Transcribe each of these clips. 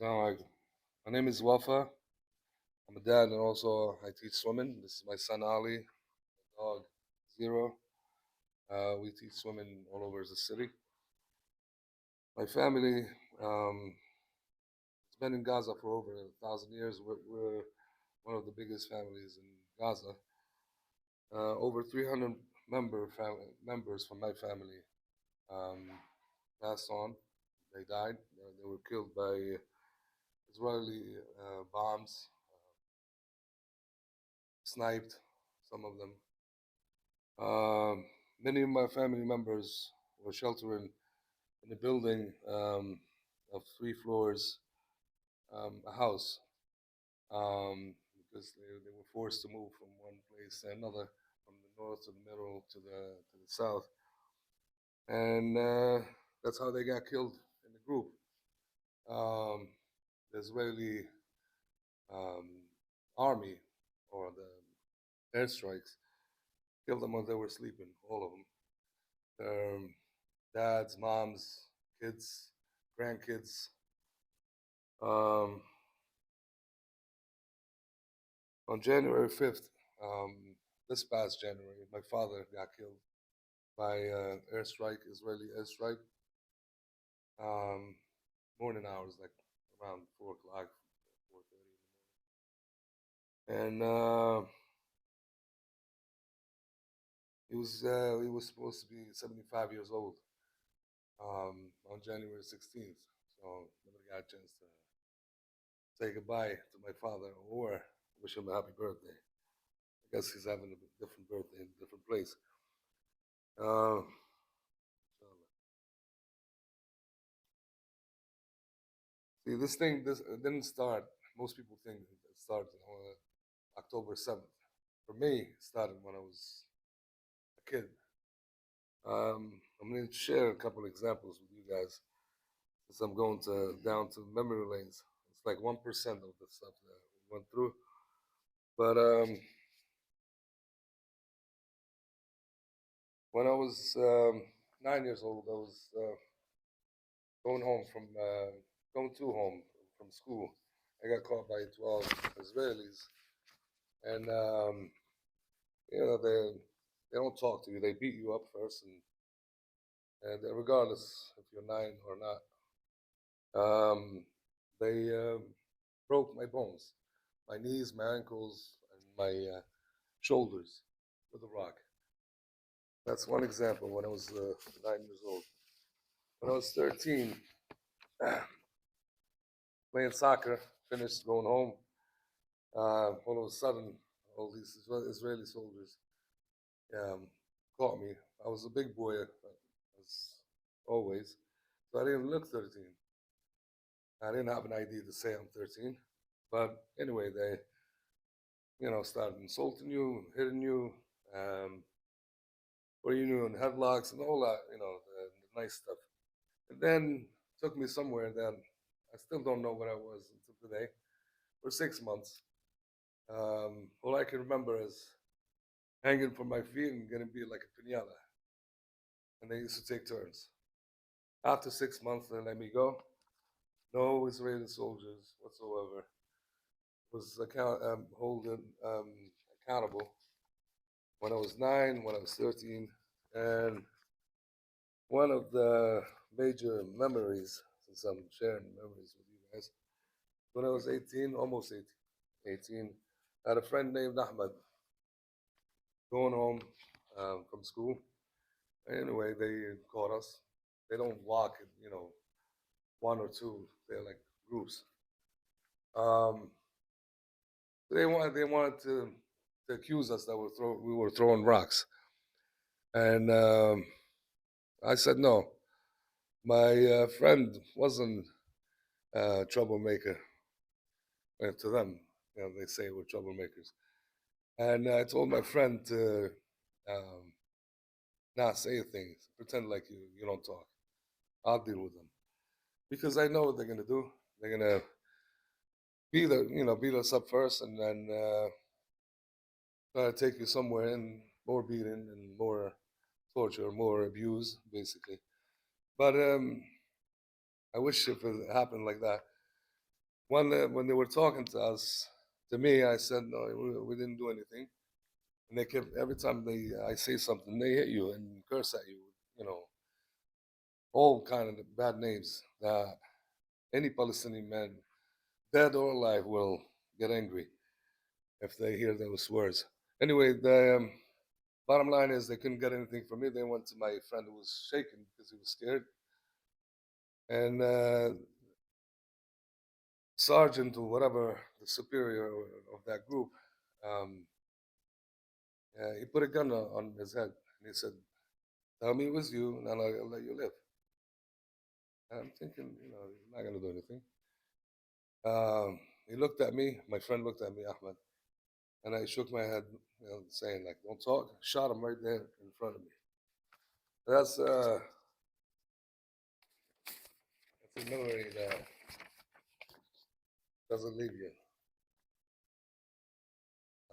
So my name is Wafa. I'm a dad and also I teach swimming. This is my son Ali, dog Zero. We teach swimming all over the city. My family has been in Gaza for over 1,000 years. We're one of the biggest families in Gaza. Over 300 members from my family um, passed on. They died. They were killed by Israeli bombs, sniped, some of them. Many of my family members were sheltering in a building of 3 floors, a house, because they were forced to move from one place to another, from the north to the middle to the south, and that's how they got killed in the group. The Israeli um, army or the airstrikes killed them when they were sleeping, all of them. Their dads, moms, kids, grandkids. Um, on January 5th, this past January, my father got killed by Israeli airstrike. Morning hours, like around 4 o'clock, 4:30 in the morning. And he was supposed to be 75 years old on January 16th. So never got a chance to say goodbye to my father or wish him a happy birthday. I guess he's having a different birthday in a different place. Uh, See, this didn't start. Most people think it started on October 7th. For me, it started when I was a kid. I'm going to share a couple examples with you guys since I'm going down to memory lanes. It's like 1% of the stuff that we went through. But when I was 9 years old, I was going home going to home from school. I got caught by 12 Israelis, and they don't talk to you. They beat you up first, and regardless if you're 9 or not, they broke my bones, my knees, my ankles, and my shoulders with a rock. That's one example. When I was 9 years old. When I was 13, playing soccer, finished going home. All of a sudden, all these Israeli soldiers caught me. I was a big boy, as always, so I didn't look 13. I didn't have an ID to say I'm 13. But anyway, they, started insulting you, hitting you, putting you in headlocks and all that, the nice stuff. And then took me somewhere that I still don't know what I was until today, for 6 months. All I can remember is hanging from my feet and getting beat like a pinata. And they used to take turns. After 6 months, they let me go. No Israeli soldiers whatsoever was holding accountable when I was 9, when I was 13, and one of the major memories, since I'm sharing memories with you guys, when I was 18, almost 18, I had a friend named Ahmed going home from school. Anyway, they caught us. They don't walk, one or two. They're like groups. Um, they wanted to accuse us that we were throwing rocks, and I said no. My friend wasn't a troublemaker. To them, they say we're troublemakers, and I told my friend to um, not say things, pretend like you don't talk. I'll deal with them because I know what they're gonna do. They're gonna beat us up first, and then try to take you somewhere and more beating and more torture, more abuse, basically. But I wish if it happened like that. when they were talking to us, to me, I said no, we didn't do anything, and they kept every time I say something, they hit you and curse at you, you know, all kind of bad names that any Palestinian man, dead or alive, will get angry if they hear those words. Anyway, the bottom line is they couldn't get anything from me. They went to my friend who was shaking because he was scared, and sergeant or whatever, the superior of that group, um, he put a gun on his head and he said, "Tell me it was you, and I'll let you live." And I'm thinking, you know, he's not going to do anything. He looked at me. My friend looked at me, Ahmed, and I shook my head, you know, saying like, "Don't talk." Shot him right there in front of me. That's a memory that doesn't leave you.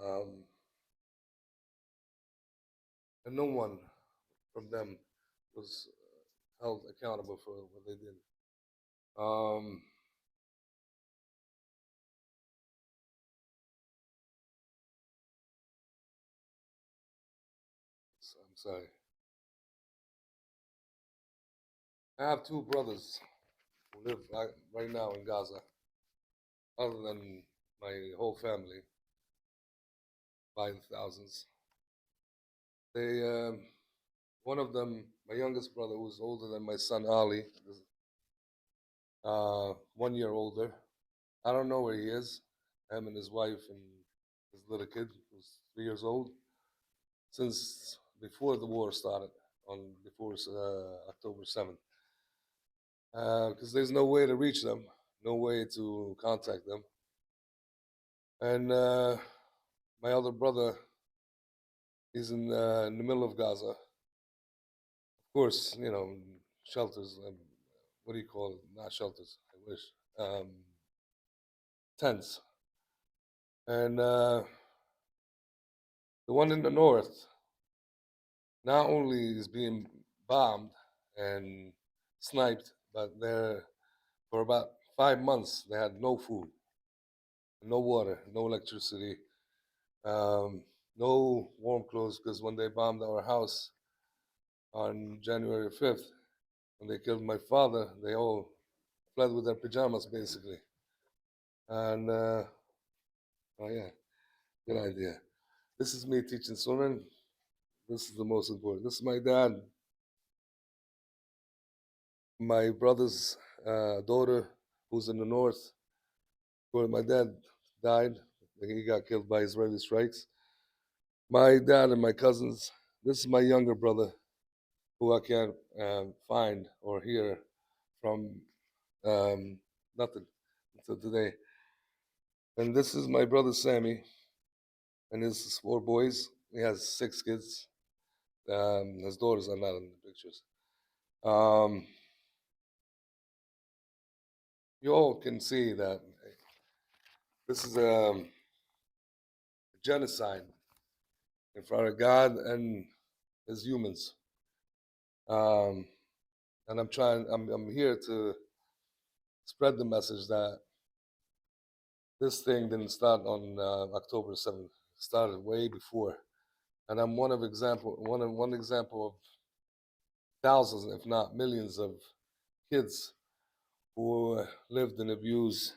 Um, and no one from them was held accountable for what they did. Um, I'm sorry. I have two brothers who live right now in Gaza, other than my whole family by the thousands. They, one of them, my youngest brother, who's older than my son Ali, is 1 year older. I don't know where he is. Him and his wife and his little kid, who's 3 years old, since before the war started, on before October 7th, because there's no way to reach them, no way to contact them. And my other brother, he's in the middle of Gaza. Of course, you know, shelters. What do you call it? Not shelters. I wish. Um, Tents. And the one in the north not only is being bombed and sniped, but they're for about 5 months they had no food, no water, no electricity, um, no warm clothes, because when they bombed our house on January 5th, when they killed my father, they all fled with their pajamas basically. And oh yeah, good idea. This is me teaching swimming. This is the most important. This is my dad, my brother's daughter, who's in the north. Where my dad died, he got killed by Israeli strikes. My dad and my cousins. This is my younger brother, who I can't find or hear from um, nothing until today. And this is my brother Sammy and his 4 boys. He has 6 kids. His daughters are not in the pictures. Um, you all can see that this is a genocide in front of God and as humans. Um, and I'm here to spread the message that this thing didn't start on October 7th. It started way before. And I'm one example of thousands, if not millions, of kids who lived in abuse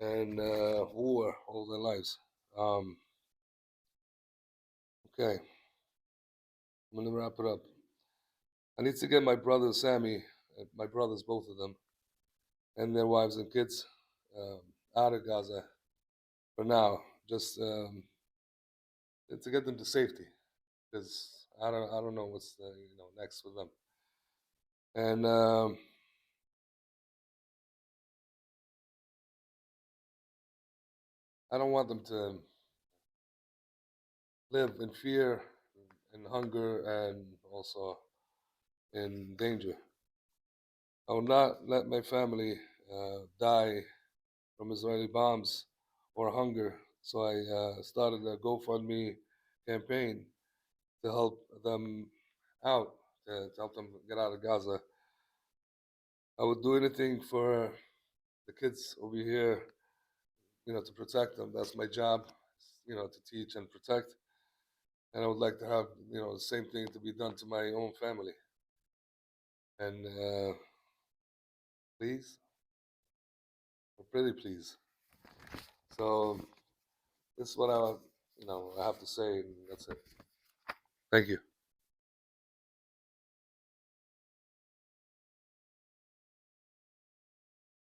and war all their lives. Um, okay, I'm gonna wrap it up. I need to get my brother Sammy, my brothers, both of them, and their wives and kids um, out of Gaza for now, just to get them to safety, because I don't know what's next for them. And I don't want them to live in fear, in hunger, and also in danger. I will not let my family die from Israeli bombs or hunger. So I started a GoFundMe campaign to help them out, to help them get out of Gaza. I would do anything for the kids over here, to protect them. That's my job, to teach and protect. And I would like to have, the same thing to be done to my own family. And please, pretty please. So this is what I have to say, and that's it. Thank you.